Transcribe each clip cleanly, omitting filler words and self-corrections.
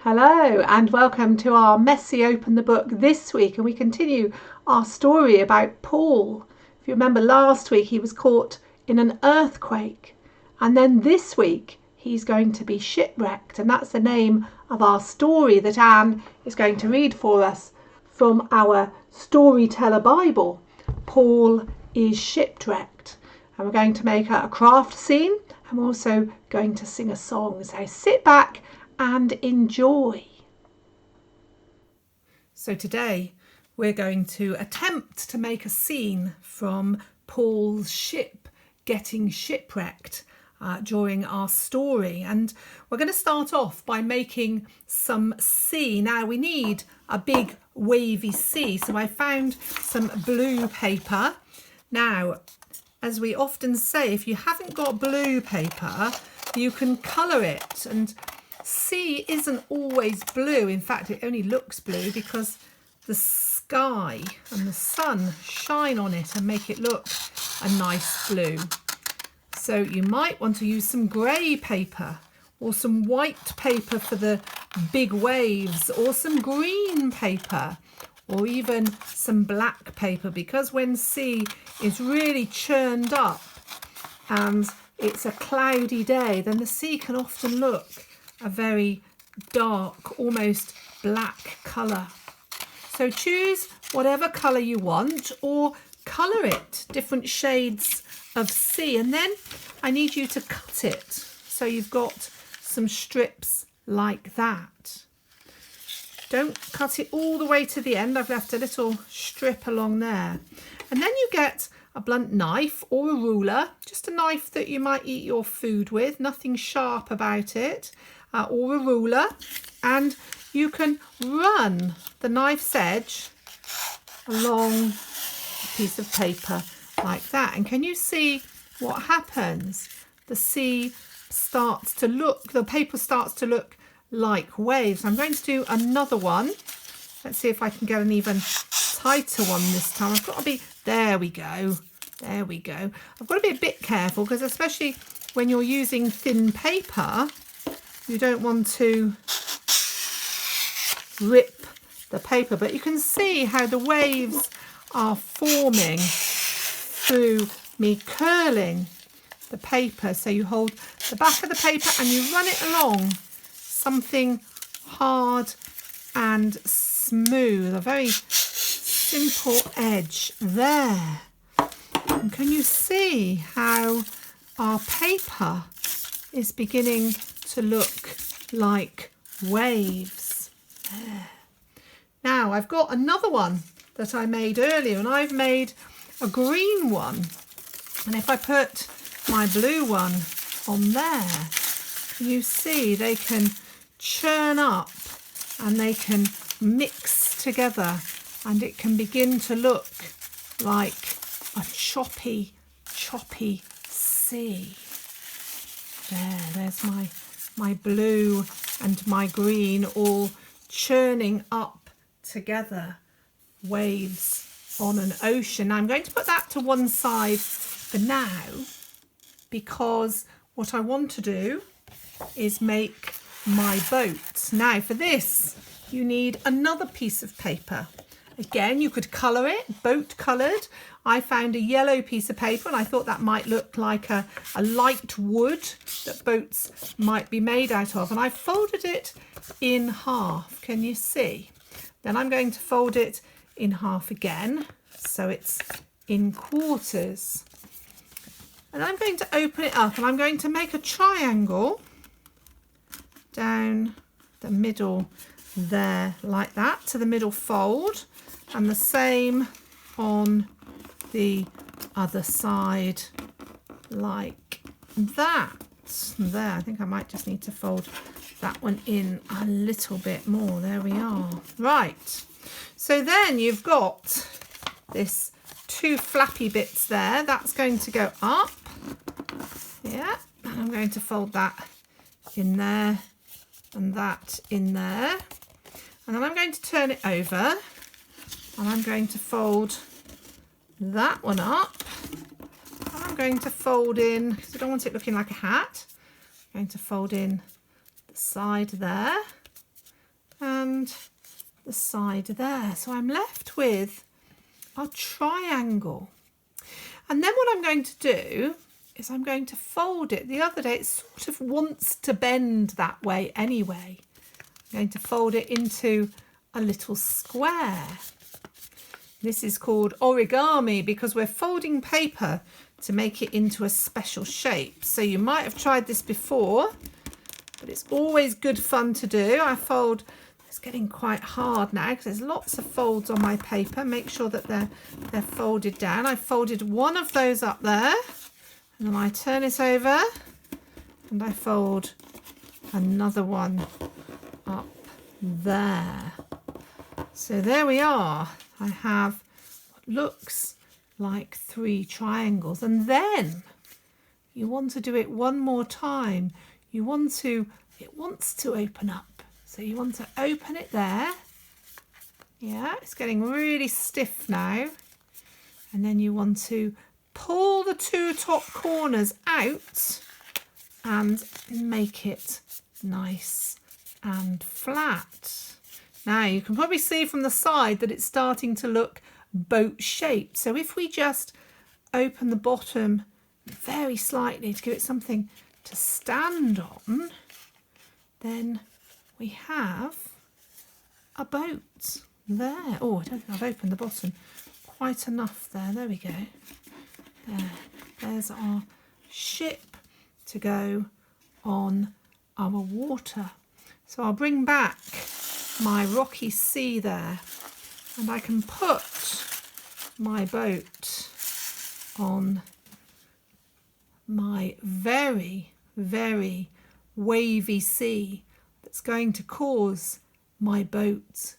Hello and welcome to our Messy Open the Book this week, and we continue our story about Paul. If you remember, last week he was caught in an earthquake, and then this week he's going to be shipwrecked, and that's the name of our story that Anne is going to read for us from our Storyteller Bible. Paul is shipwrecked, and we're going to make a craft scene, and we're also going to sing a song. So sit back and enjoy. So today we're going to attempt to make a scene from Paul's ship getting shipwrecked during our story, and we're going to start off by making some sea. Now we need a big wavy sea, so I found some blue paper. Now, as we often say, if you haven't got blue paper, you can colour it, and sea isn't always blue. In fact, it only looks blue because the sky and the sun shine on it and make it look a nice blue. So you might want to use some grey paper or some white paper for the big waves, or some green paper, or even some black paper, because when sea is really churned up and it's a cloudy day, then the sea can often look a very dark, almost black colour. So choose whatever colour you want, or colour it different shades of sea, and then I need you to cut it so you've got some strips like that. Don't cut it all the way to the end. I've left a little strip along there. And then you get a blunt knife or a ruler, just a knife that you might eat your food with, nothing sharp about it, or a ruler, and you can run the knife's edge along a piece of paper like that. And can you see what happens? The sea starts to look, the paper starts to look like waves. I'm going to do another one. Let's see if I can get an even tighter one this time. I've got to be, there we go. There we go. I've got to be a bit careful, because especially when you're using thin paper, you don't want to rip the paper, but you can see how the waves are forming through me curling the paper. So you hold the back of the paper and you run it along something hard and smooth, a very simple edge there. And can you see how our paper is beginning to look like waves there? Now I've got another one that I made earlier, and I've made a green one, and if I put my blue one on there, you see they can churn up and they can mix together, and it can begin to look like a choppy sea. There's my blue and my green all churning up together, waves on an ocean. Now I'm going to put that to one side for now, because what I want to do is make my boat. Now for this you need another piece of paper. Again, you could colour it, boat coloured. I found a yellow piece of paper and I thought that might look like a light wood that boats might be made out of. And I folded it in half, can you see? Then I'm going to fold it in half again, so it's in quarters. And I'm going to open it up and I'm going to make a triangle down the middle there, like that, to the middle fold, and the same on the other side like that. There, I think I might just need to fold that one in a little bit more. There we are. Right, so then you've got this two flappy bits there. That's going to go up, yeah, and I'm going to fold that in there and that in there, and then I'm going to turn it over and I'm going to fold that one up, and I'm going to fold in, because I don't want it looking like a hat, I'm going to fold in the side there, and the side there. So I'm left with a triangle. And then what I'm going to do is I'm going to fold it. The other day it sort of wants to bend that way anyway. I'm going to fold it into a little square. This is called origami because we're folding paper to make it into a special shape. So you might have tried this before, but it's always good fun to do. It's getting quite hard now because there's lots of folds on my paper. Make sure that they're folded down. I folded one of those up there, and then I turn it over and I fold another one up there. So there we are. I have what looks like 3 triangles, and then you want to do it one more time. It wants to open up. So you want to open it there. Yeah, it's getting really stiff now. And then you want to pull the 2 top corners out and make it nice and flat. Now you can probably see from the side that it's starting to look boat shaped. So if we just open the bottom very slightly to give it something to stand on, then we have a boat there. Oh, I don't think I've opened the bottom quite enough there. There we go. There's our ship to go on our water. So I'll bring back my rocky sea there, and I can put my boat on my very, very wavy sea that's going to cause my boat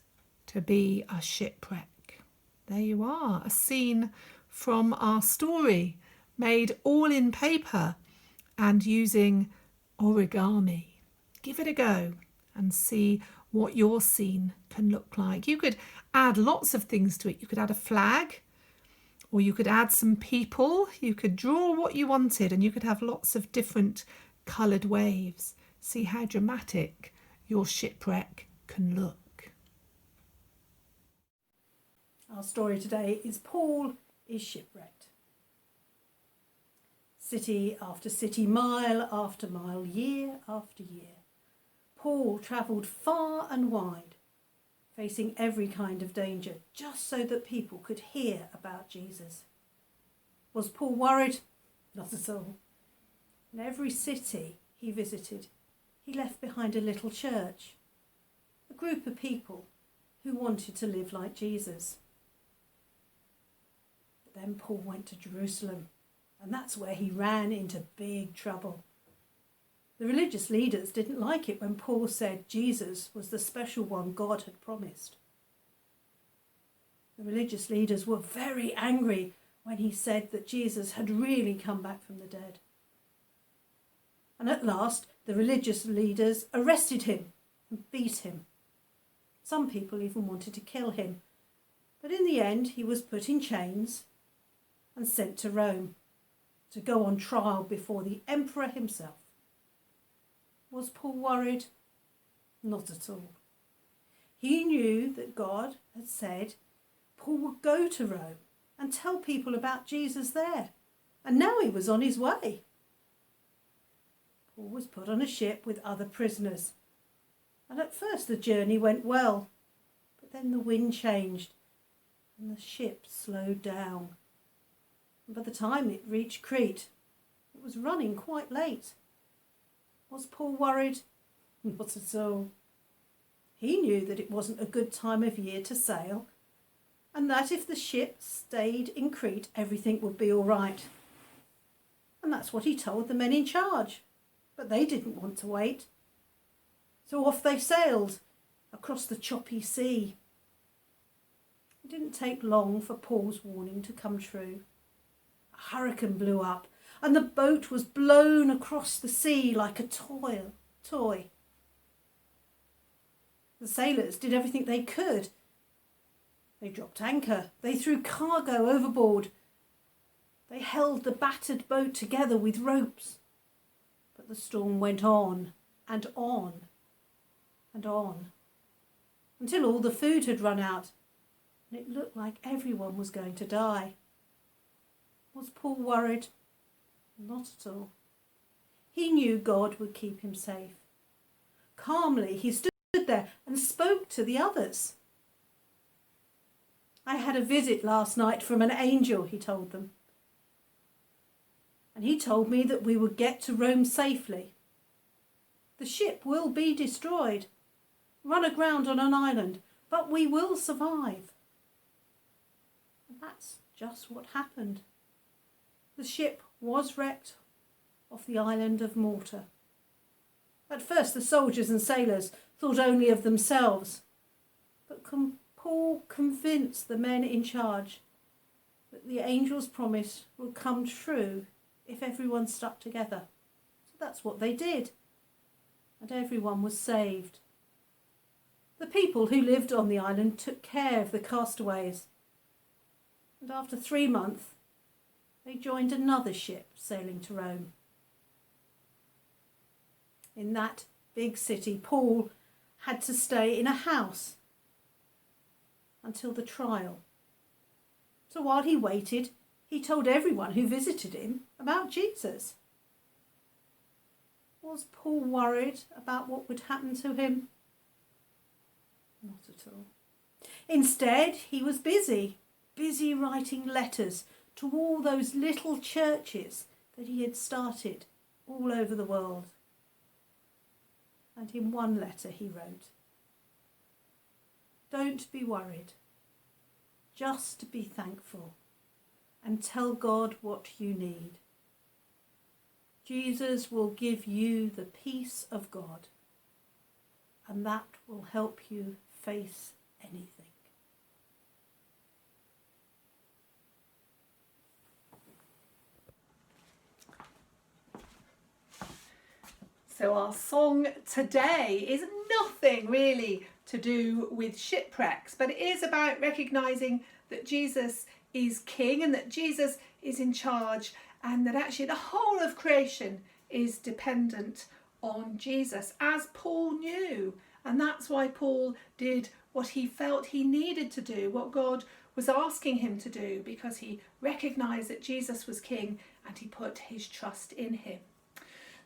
to be a shipwreck. There you are, a scene from our story, made all in paper and using origami. Give it a go and see what your scene can look like. You could add lots of things to it. You could add a flag, or you could add some people. You could draw what you wanted, and you could have lots of different coloured waves. See how dramatic your shipwreck can look. Our story today is Paul is Shipwrecked. City after city, mile after mile, year after year, Paul travelled far and wide, facing every kind of danger, just so that people could hear about Jesus. Was Paul worried? Not at all. In every city he visited, he left behind a little church, a group of people who wanted to live like Jesus. But then Paul went to Jerusalem, and that's where he ran into big trouble. The religious leaders didn't like it when Paul said Jesus was the special one God had promised. The religious leaders were very angry when he said that Jesus had really come back from the dead. And at last, the religious leaders arrested him and beat him. Some people even wanted to kill him, but in the end he was put in chains and sent to Rome to go on trial before the emperor himself. Was Paul worried? Not at all. He knew that God had said Paul would go to Rome and tell people about Jesus there, and now he was on his way. Paul was put on a ship with other prisoners, and at first the journey went well, but then the wind changed and the ship slowed down. And by the time it reached Crete, it was running quite late. Was Paul worried? Not at all. He knew that it wasn't a good time of year to sail, and that if the ship stayed in Crete, everything would be all right. And that's what he told the men in charge, but they didn't want to wait. So off they sailed across the choppy sea. It didn't take long for Paul's warning to come true. A hurricane blew up, and the boat was blown across the sea like a toy. The sailors did everything they could. They dropped anchor, they threw cargo overboard, they held the battered boat together with ropes. But the storm went on and on and on. until all the food had run out and it looked like everyone was going to die. Was Paul worried? Not at all. He knew God would keep him safe. Calmly, he stood there and spoke to the others. I had a visit last night from an angel, he told them. And he told me that we would get to Rome safely. The ship will be destroyed, run aground on an island, but we will survive. And that's just what happened. The ship was wrecked off the island of Malta. At first the soldiers and sailors thought only of themselves, but Paul convinced the men in charge that the angel's promise would come true if everyone stuck together. So that's what they did, and everyone was saved. The people who lived on the island took care of the castaways, and after 3 months they joined another ship sailing to Rome. In that big city, Paul had to stay in a house until the trial. So while he waited, he told everyone who visited him about Jesus. Was Paul worried about what would happen to him? Not at all. Instead, he was busy writing letters to all those little churches that he had started all over the world. And in one letter he wrote, "Don't be worried, just be thankful and tell God what you need. Jesus will give you the peace of God, and that will help you face anything." So our song today is nothing really to do with shipwrecks, but it is about recognising that Jesus is King and that Jesus is in charge, and that actually the whole of creation is dependent on Jesus, as Paul knew. And that's why Paul did what he felt he needed to do, what God was asking him to do, because he recognised that Jesus was King and he put his trust in him.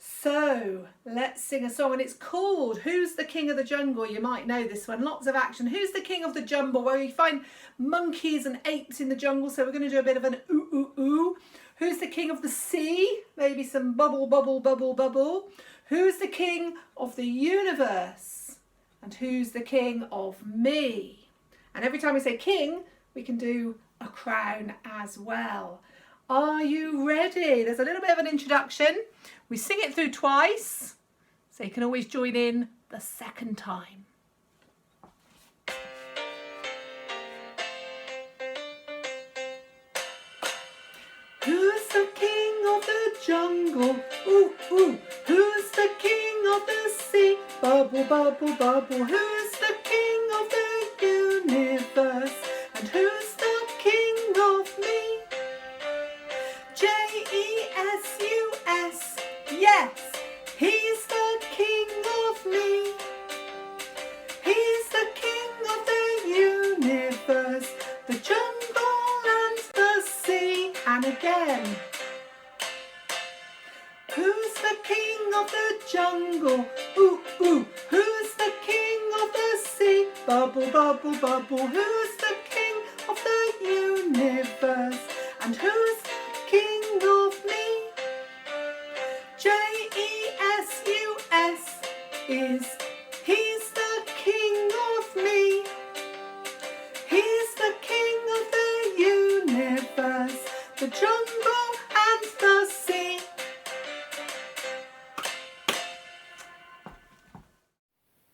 So let's sing a song, and it's called Who's the King of the Jungle? You might know this one. Lots of action. Who's the king of the jungle? Where you find monkeys and apes in the jungle. So we're going to do a bit of an ooh, ooh, ooh. Who's the king of the sea? Maybe some bubble, bubble, bubble, bubble. Who's the king of the universe? And who's the king of me? And every time we say king, we can do a crown as well. Are you ready? There's a little bit of an introduction. We sing it through twice, so you can always join in the second time. Who's the king of the jungle? Ooh, ooh. Who's the king of the sea? Bubble, bubble, bubble. Who's the king of the universe? And who's the king of me? Jesus, yes, he's the king of me. He's the king of the universe, the jungle and the sea. And again. Who's the king of the jungle? Ooh, ooh. Who's the king of the sea? Bubble, bubble, bubble. Who's the king of the universe? And who's the king of me? Jesus is, he's the king of me. He's the king of the universe, the jungle and the sea.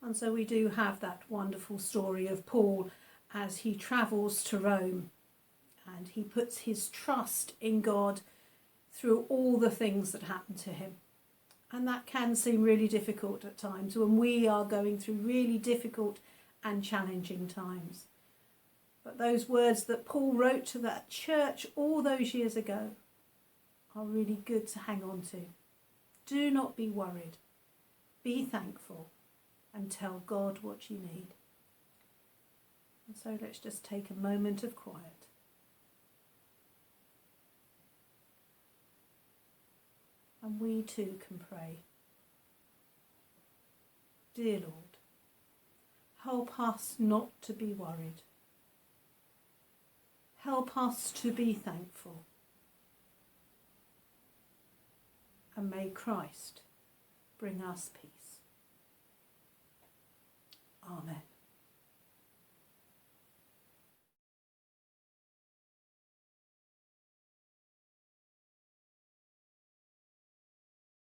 And so we do have that wonderful story of Paul as he travels to Rome, and he puts his trust in God through all the things that happen to him. And that can seem really difficult at times when we are going through really difficult and challenging times. But those words that Paul wrote to that church all those years ago are really good to hang on to. Do not be worried. Be thankful and tell God what you need. And so let's just take a moment of quiet. And we too can pray. Dear Lord, help us not to be worried. Help us to be thankful. And may Christ bring us peace.